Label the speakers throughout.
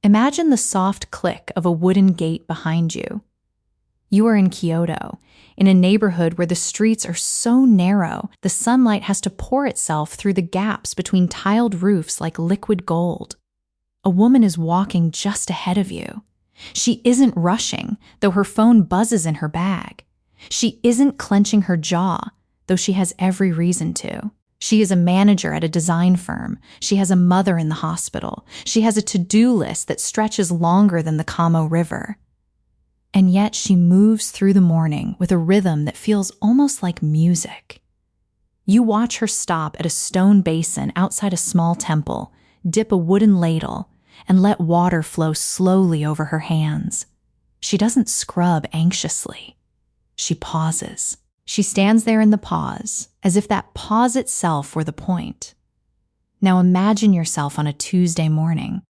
Speaker 1: Imagine the soft click of a wooden gate behind you. You are in Kyoto, in a neighborhood where the streets are so narrow, the sunlight has to pour itself through the gaps between tiled roofs like liquid gold. A woman is walking just ahead of you. She isn't rushing, though her phone buzzes in her bag. She isn't clenching her jaw, though she has every reason to. She is a manager at a design firm. She has a mother in the hospital. She has a to-do list that stretches longer than the Kamo River. And yet she moves through the morning with a rhythm that feels almost like music. You watch her stop at a stone basin outside a small temple, dip a wooden ladle, and let water flow slowly over her hands. She doesn't scrub anxiously. She pauses. She stands there in the pause, as if that pause itself were the point. Now imagine yourself on a Tuesday morning.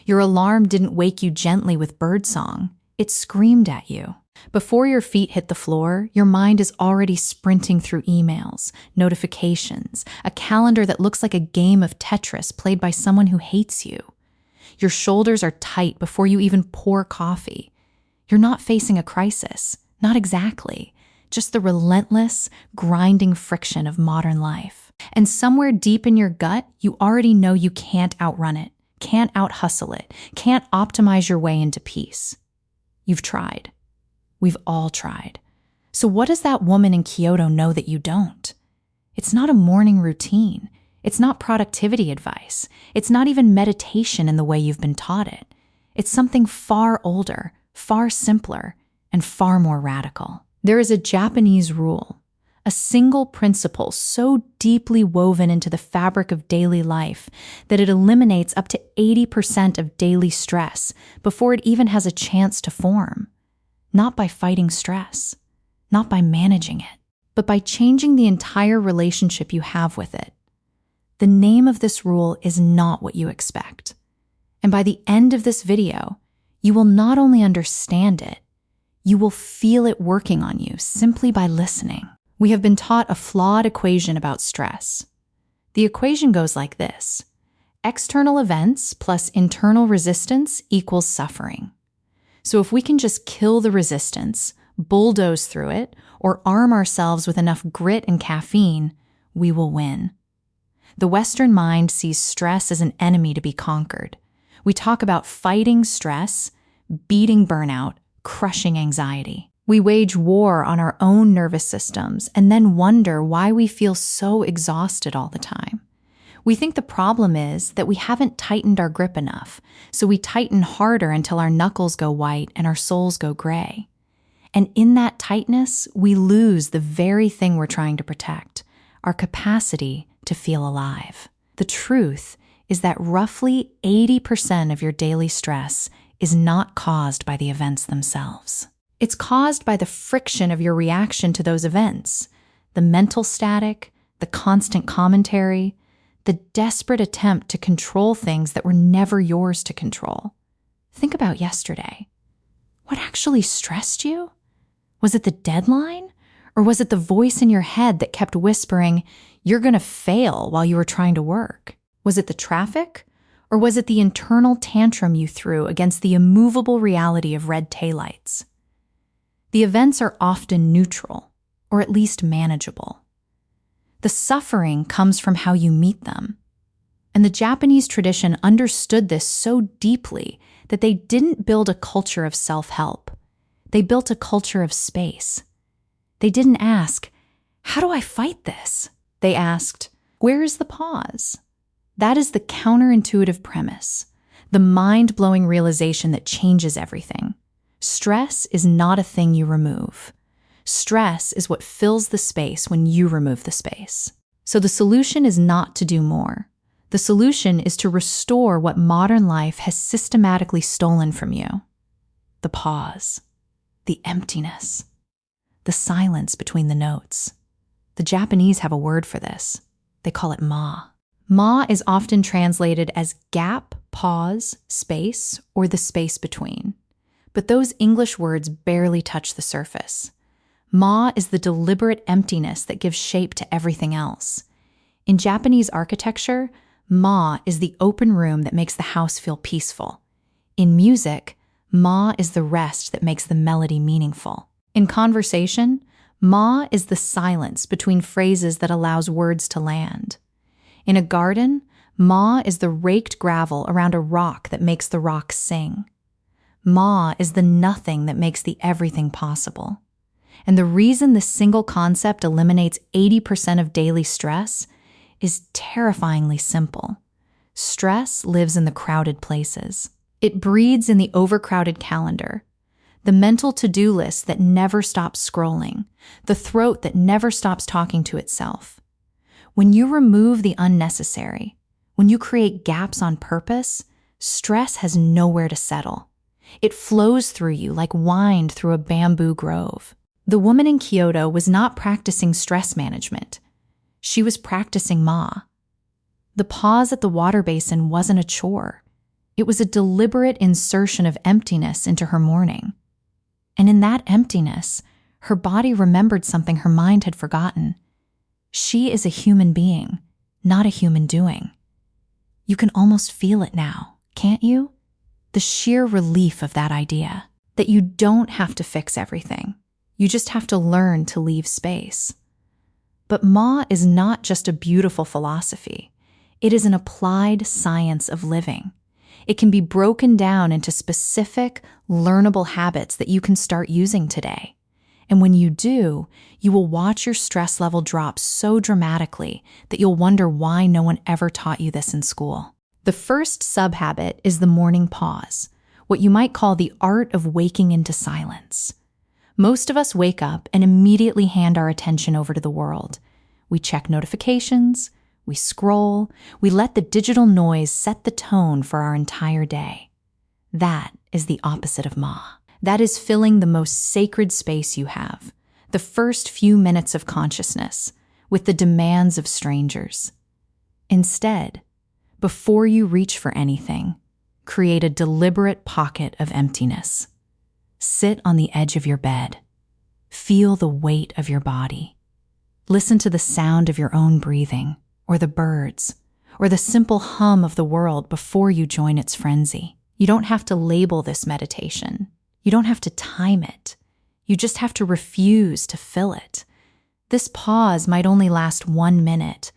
Speaker 1: Your alarm didn't wake you gently with birdsong. It screamed at you. Before your feet hit the floor, your mind is already sprinting through emails, notifications, a calendar that looks like a game of Tetris played by someone who hates you. Your shoulders are tight before you even pour coffee. You're not facing a crisis, not exactly, just the relentless, grinding friction of modern life. And somewhere deep in your gut, you already know you can't outrun it, can't out-hustle it, can't optimize your way into peace. You've tried. We've all tried. So what does that woman in Kyoto know that you don't? It's not a morning routine. It's not productivity advice. It's not even meditation in the way you've been taught it. It's something far older, far simpler, and far more radical. There is a Japanese rule, a single principle so deeply woven into the fabric of daily life that it eliminates up to 80% of daily stress before it even has a chance to form. Not by fighting stress, not by managing it, but by changing the entire relationship you have with it. The name of this rule is not what you expect. And by the end of this video, you will not only understand it, you will feel it working on you simply by listening. We have been taught a flawed equation about stress. The equation goes like this: external events plus internal resistance equals suffering. So if we can just kill the resistance, bulldoze through it, or arm ourselves with enough grit and caffeine, we will win. The Western mind sees stress as an enemy to be conquered. We talk about fighting stress, beating burnout, crushing anxiety. We wage war on our own nervous systems and then wonder why we feel so exhausted all the time. We think the problem is that we haven't tightened our grip enough, so we tighten harder until our knuckles go white and our soles go gray. And in that tightness, we lose the very thing we're trying to protect, our capacity to feel alive. The truth is that roughly 80% of your daily stress is not caused by the events themselves. It's caused by the friction of your reaction to those events, the mental static, the constant commentary, the desperate attempt to control things that were never yours to control. Think about yesterday. What actually stressed you? Was it the deadline? Or was it the voice in your head that kept whispering, "You're gonna fail," while you were trying to work? Was it the traffic? Or was it the internal tantrum you threw against the immovable reality of red taillights? The events are often neutral, or at least manageable. The suffering comes from how you meet them. And the Japanese tradition understood this so deeply that they didn't build a culture of self-help. They built a culture of space. They didn't ask, "How do I fight this?" They asked, "Where is the pause?" That is the counterintuitive premise, the mind-blowing realization that changes everything. Stress is not a thing you remove. Stress is what fills the space when you remove the space. So the solution is not to do more. The solution is to restore what modern life has systematically stolen from you. The pause, the emptiness, the silence between the notes. The Japanese have a word for this. They call it ma. Ma is often translated as gap, pause, space, or the space between. But those English words barely touch the surface. Ma is the deliberate emptiness that gives shape to everything else. In Japanese architecture, ma is the open room that makes the house feel peaceful. In music, ma is the rest that makes the melody meaningful. In conversation, ma is the silence between phrases that allows words to land. In a garden, ma is the raked gravel around a rock that makes the rock sing. Ma is the nothing that makes the everything possible. And the reason this single concept eliminates 80% of daily stress is terrifyingly simple. Stress lives in the crowded places. It breeds in the overcrowded calendar, the mental to-do list that never stops scrolling, the throat that never stops talking to itself. When you remove the unnecessary, when you create gaps on purpose, stress has nowhere to settle. It flows through you like wind through a bamboo grove. The woman in Kyoto was not practicing stress management. She was practicing ma. The pause at the water basin wasn't a chore. It was a deliberate insertion of emptiness into her morning. And in that emptiness, her body remembered something her mind had forgotten. She is a human being, not a human doing. You can almost feel it now, can't you? The sheer relief of that idea, that you don't have to fix everything. You just have to learn to leave space. But ma is not just a beautiful philosophy. It is an applied science of living. It can be broken down into specific, learnable habits that you can start using today. And when you do, you will watch your stress level drop so dramatically that you'll wonder why no one ever taught you this in school. The first sub-habit is the morning pause, what you might call the art of waking into silence. Most of us wake up and immediately hand our attention over to the world. We check notifications, we scroll, we let the digital noise set the tone for our entire day. That is the opposite of ma. That is filling the most sacred space you have, the first few minutes of consciousness, with the demands of strangers. Instead, before you reach for anything, create a deliberate pocket of emptiness. Sit on the edge of your bed. Feel the weight of your body. Listen to the sound of your own breathing, or the birds, or the simple hum of the world before you join its frenzy. You don't have to label this meditation. You don't have to time it. You just have to refuse to fill it. This pause might only last 1 minute,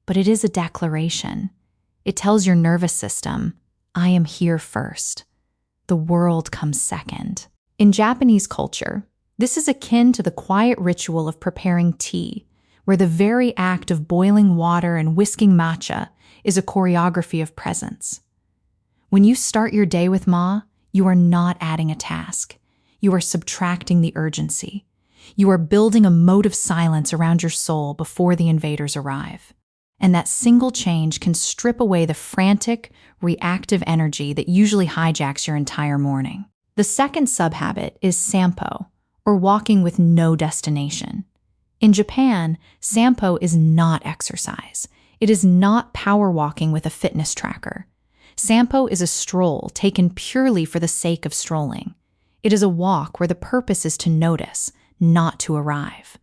Speaker 1: but it is a declaration. It tells your nervous system, I am here first. The world comes second. In Japanese culture, this is akin to the quiet ritual of preparing tea, where the very act of boiling water and whisking matcha is a choreography of presence. When you start your day with ma, you are not adding a task. You are subtracting the urgency. You are building a moat of silence around your soul before the invaders arrive. And that single change can strip away the frantic, reactive energy that usually hijacks your entire morning. The second sub-habit is Sampo, or walking with no destination. In Japan, Sampo is not exercise. It is not power walking with a fitness tracker. Sampo is a stroll taken purely for the sake of strolling. It is a walk where the purpose is to notice, not to arrive.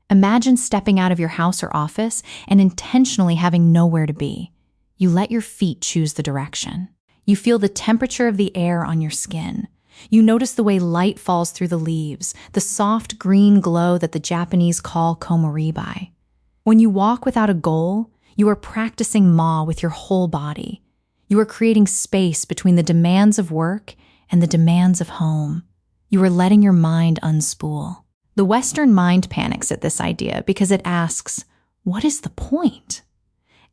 Speaker 1: Imagine stepping out of your house or office and intentionally having nowhere to be. You let your feet choose the direction. You feel the temperature of the air on your skin. You notice the way light falls through the leaves, the soft green glow that the Japanese call komoribai. When you walk without a goal, you are practicing ma with your whole body. You are creating space between the demands of work and the demands of home. You are letting your mind unspool. The Western mind panics at this idea because it asks, what is the point?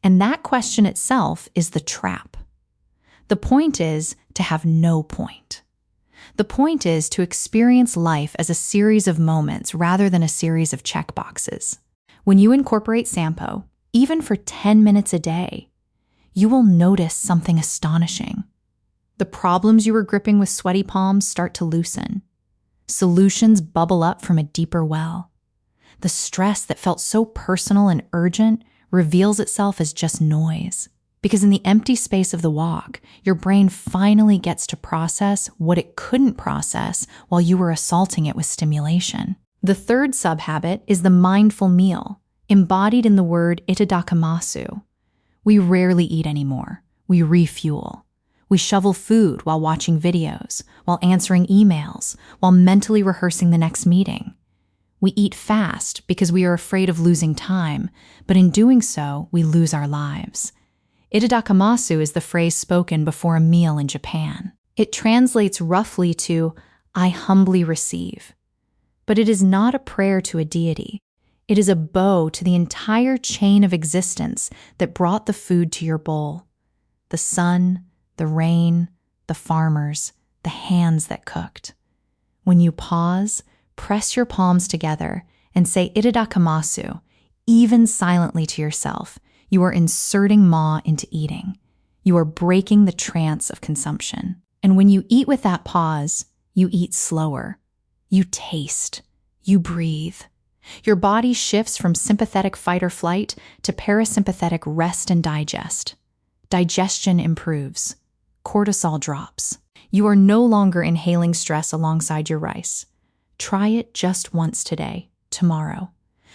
Speaker 1: And that question itself is the trap. The point is to have no point. The point is to experience life as a series of moments rather than a series of checkboxes. When you incorporate Sampo, even for 10 minutes a day, you will notice something astonishing. The problems you were gripping with sweaty palms start to loosen. Solutions bubble up from a deeper well. The stress that felt so personal and urgent reveals itself as just noise. Because in the empty space of the walk, your brain finally gets to process what it couldn't process while you were assaulting it with stimulation. The third sub-habit is the mindful meal, embodied in the word Itadakimasu. We rarely eat anymore. We refuel. We shovel food while watching videos, while answering emails, while mentally rehearsing the next meeting. We eat fast because we are afraid of losing time, but in doing so, we lose our lives. Itadakimasu is the phrase spoken before a meal in Japan. It translates roughly to, "I humbly receive." But it is not a prayer to a deity. It is a bow to the entire chain of existence that brought the food to your bowl. The sun, the rain, the farmers, the hands that cooked. When you pause, press your palms together and say Itadakimasu, even silently to yourself. You are inserting ma into eating. You are breaking the trance of consumption. And when you eat with that pause, you eat slower. You taste. You breathe. Your body shifts from sympathetic fight or flight to parasympathetic rest and digest. Digestion improves. Cortisol drops. You are no longer inhaling stress alongside your rice. Try it just once today, tomorrow.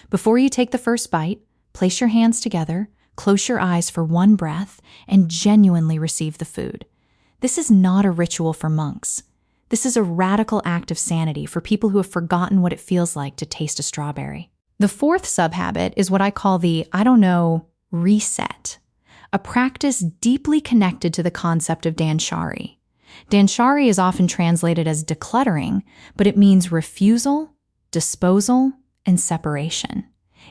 Speaker 1: Before you take the first bite, place your hands together, close your eyes for one breath, and genuinely receive the food. This is not a ritual for monks. This is a radical act of sanity for people who have forgotten what it feels like to taste a strawberry. The fourth subhabit is what I call the, reset, a practice deeply connected to the concept of Danshari. Danshari is often translated as decluttering, but it means refusal, disposal, and separation.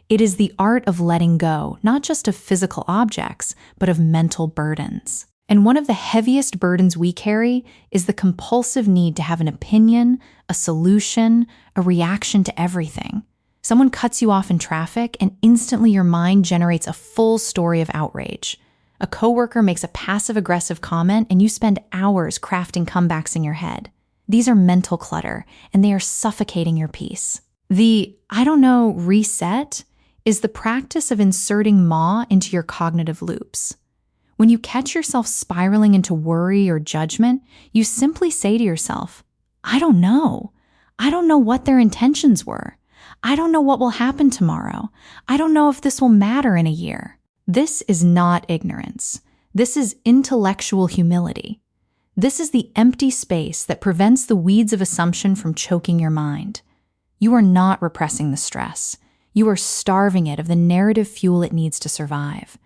Speaker 1: It is the art of letting go, not just of physical objects, but of mental burdens. And one of the heaviest burdens we carry is the compulsive need to have an opinion, a solution, a reaction to everything. Someone cuts you off in traffic, and instantly your mind generates a full story of outrage. A coworker makes a passive-aggressive comment, and you spend hours crafting comebacks in your head. These are mental clutter, and they are suffocating your peace. The, reset is the practice of inserting ma into your cognitive loops. When you catch yourself spiraling into worry or judgment, you simply say to yourself, I don't know. I don't know what their intentions were. I don't know what will happen tomorrow. I don't know if this will matter in a year. This is not ignorance. This is intellectual humility. This is the empty space that prevents the weeds of assumption from choking your mind. You are not repressing the stress. You are starving it of the narrative fuel it needs to survive.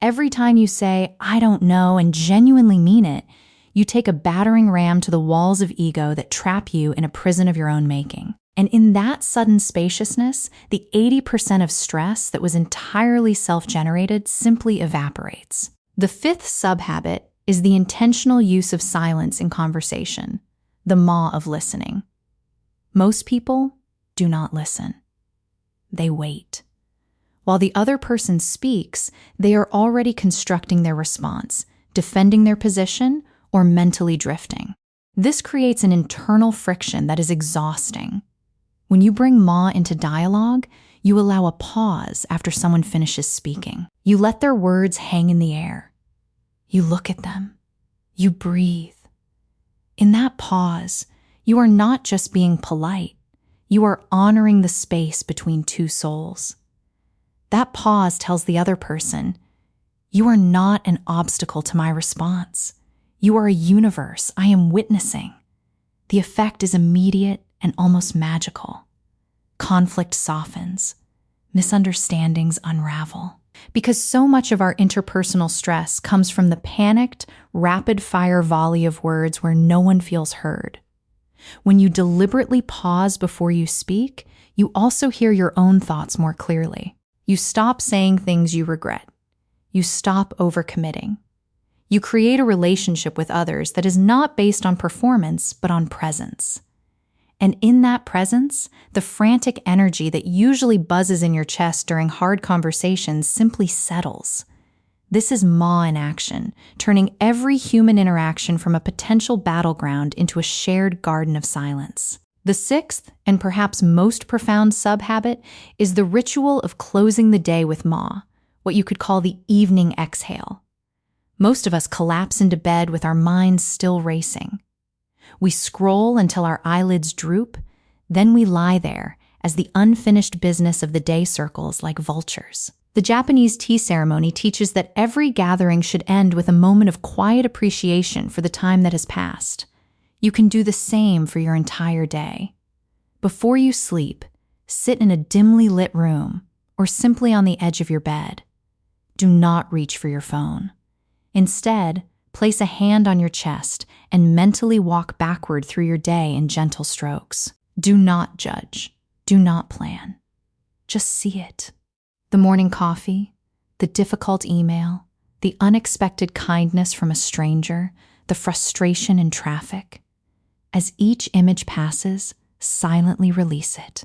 Speaker 1: Every time you say, I don't know, and genuinely mean it, you take a battering ram to the walls of ego that trap you in a prison of your own making. And in that sudden spaciousness, the 80% of stress that was entirely self-generated simply evaporates. The fifth subhabit is the intentional use of silence in conversation, the ma of listening. Most people do not listen. They wait. While the other person speaks, they are already constructing their response, defending their position, or mentally drifting. This creates an internal friction that is exhausting. When you bring ma into dialogue, you allow a pause after someone finishes speaking. You let their words hang in the air. You look at them. You breathe. In that pause, you are not just being polite. You are honoring the space between two souls. That pause tells the other person, you are not an obstacle to my response. You are a universe I am witnessing. The effect is immediate and almost magical. Conflict softens. Misunderstandings unravel. Because so much of our interpersonal stress comes from the panicked, rapid-fire volley of words where no one feels heard. When you deliberately pause before you speak, you also hear your own thoughts more clearly. You stop saying things you regret. You stop overcommitting. You create a relationship with others that is not based on performance, but on presence. And in that presence, the frantic energy that usually buzzes in your chest during hard conversations simply settles. This is ma in action, turning every human interaction from a potential battleground into a shared garden of silence. The sixth, and perhaps most profound subhabit, is the ritual of closing the day with ma, what you could call the evening exhale. Most of us collapse into bed with our minds still racing. We scroll until our eyelids droop, then we lie there as the unfinished business of the day circles like vultures. The Japanese tea ceremony teaches that every gathering should end with a moment of quiet appreciation for the time that has passed. You can do the same for your entire day. Before you sleep, sit in a dimly lit room or simply on the edge of your bed. Do not reach for your phone. Instead, place a hand on your chest and mentally walk backward through your day in gentle strokes. Do not judge. Do not plan. Just see it. The morning coffee, the difficult email, the unexpected kindness from a stranger, the frustration in traffic. As each image passes, silently release it.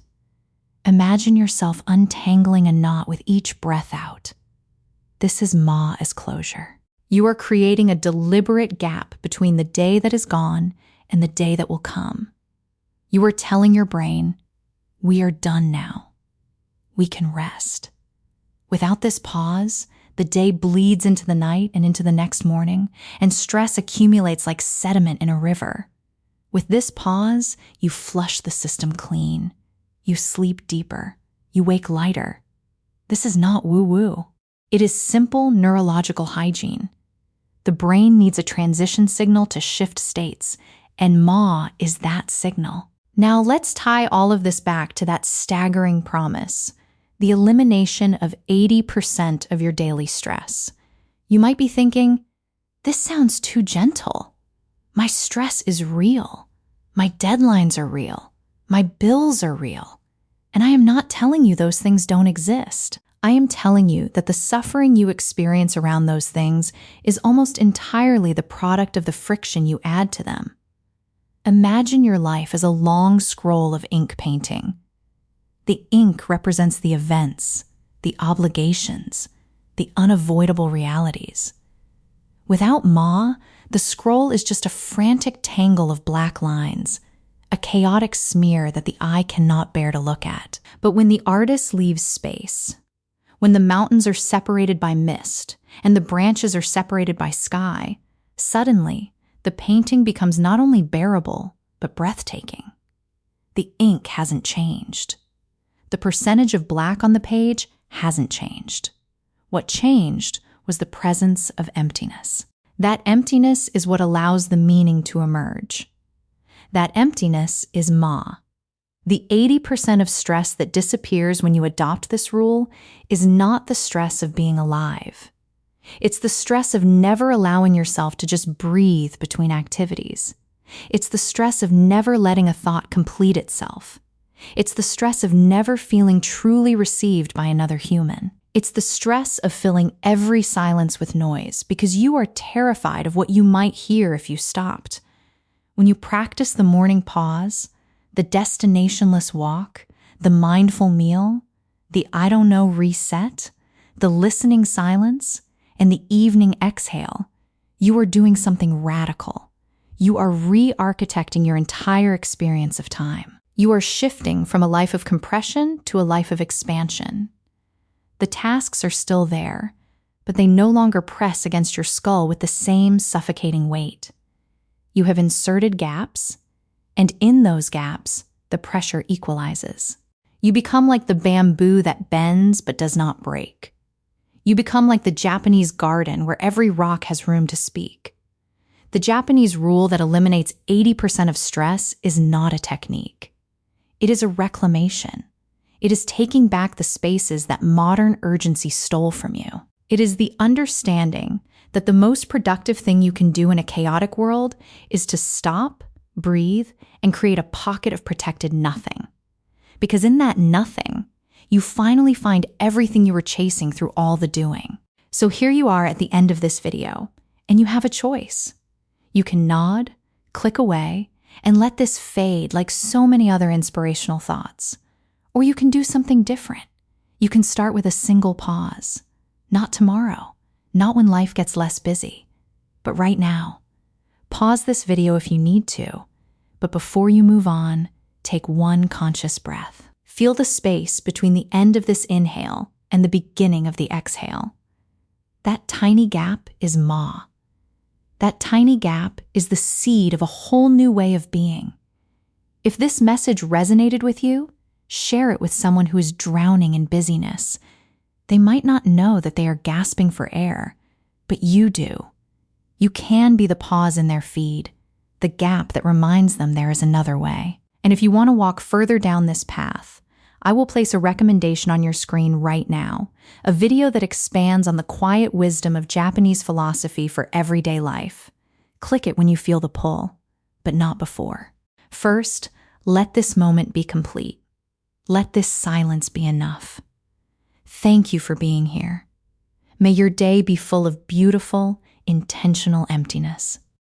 Speaker 1: Imagine yourself untangling a knot with each breath out. This is Ma as closure. You are creating a deliberate gap between the day that is gone and the day that will come. You are telling your brain, we are done now. We can rest. Without this pause, the day bleeds into the night and into the next morning, and stress accumulates like sediment in a river. With this pause, you flush the system clean. You sleep deeper. You wake lighter. This is not woo-woo. It is simple neurological hygiene. The brain needs a transition signal to shift states, and Ma is that signal. Now let's tie all of this back to that staggering promise. The elimination of 80% of your daily stress. You might be thinking, this sounds too gentle. My stress is real. My deadlines are real. My bills are real. And I am not telling you those things don't exist. I am telling you that the suffering you experience around those things is almost entirely the product of the friction you add to them. Imagine your life as a long scroll of ink painting. The ink represents the events, the obligations, the unavoidable realities. Without Ma, the scroll is just a frantic tangle of black lines, a chaotic smear that the eye cannot bear to look at. But when the artist leaves space, when the mountains are separated by mist and the branches are separated by sky, suddenly the painting becomes not only bearable, but breathtaking. The ink hasn't changed. The percentage of black on the page hasn't changed. What changed was the presence of emptiness. That emptiness is what allows the meaning to emerge. That emptiness is Ma. The 80% of stress that disappears when you adopt this rule is not the stress of being alive. It's the stress of never allowing yourself to just breathe between activities. It's the stress of never letting a thought complete itself. It's the stress of never feeling truly received by another human. It's the stress of filling every silence with noise because you are terrified of what you might hear if you stopped. When you practice the morning pause, the destinationless walk, the mindful meal, the I don't know reset, the listening silence, and the evening exhale, you are doing something radical. You are re-architecting your entire experience of time. You are shifting from a life of compression to a life of expansion. The tasks are still there, but they no longer press against your skull with the same suffocating weight. You have inserted gaps, and in those gaps, the pressure equalizes. You become like the bamboo that bends but does not break. You become like the Japanese garden where every rock has room to speak. The Japanese rule that eliminates 80% of stress is not a technique. It is a reclamation. It is taking back the spaces that modern urgency stole from you. It is the understanding that the most productive thing you can do in a chaotic world is to stop, breathe, and create a pocket of protected nothing. Because in that nothing, you finally find everything you were chasing through all the doing. So here you are at the end of this video, and you have a choice. You can nod, click away, and let this fade like so many other inspirational thoughts. Or you can do something different. You can start with a single pause. Not tomorrow, not when life gets less busy, but right now. Pause this video if you need to, but before you move on, take one conscious breath. Feel the space between the end of this inhale and the beginning of the exhale. That tiny gap is Ma. That tiny gap is the seed of a whole new way of being. If this message resonated with you, share it with someone who is drowning in busyness. They might not know that they are gasping for air, but you do. You can be the pause in their feed, the gap that reminds them there is another way. And if you want to walk further down this path, I will place a recommendation on your screen right now, a video that expands on the quiet wisdom of Japanese philosophy for everyday life. Click it when you feel the pull, but not before. First, let this moment be complete. Let this silence be enough. Thank you for being here. May your day be full of beautiful, intentional emptiness.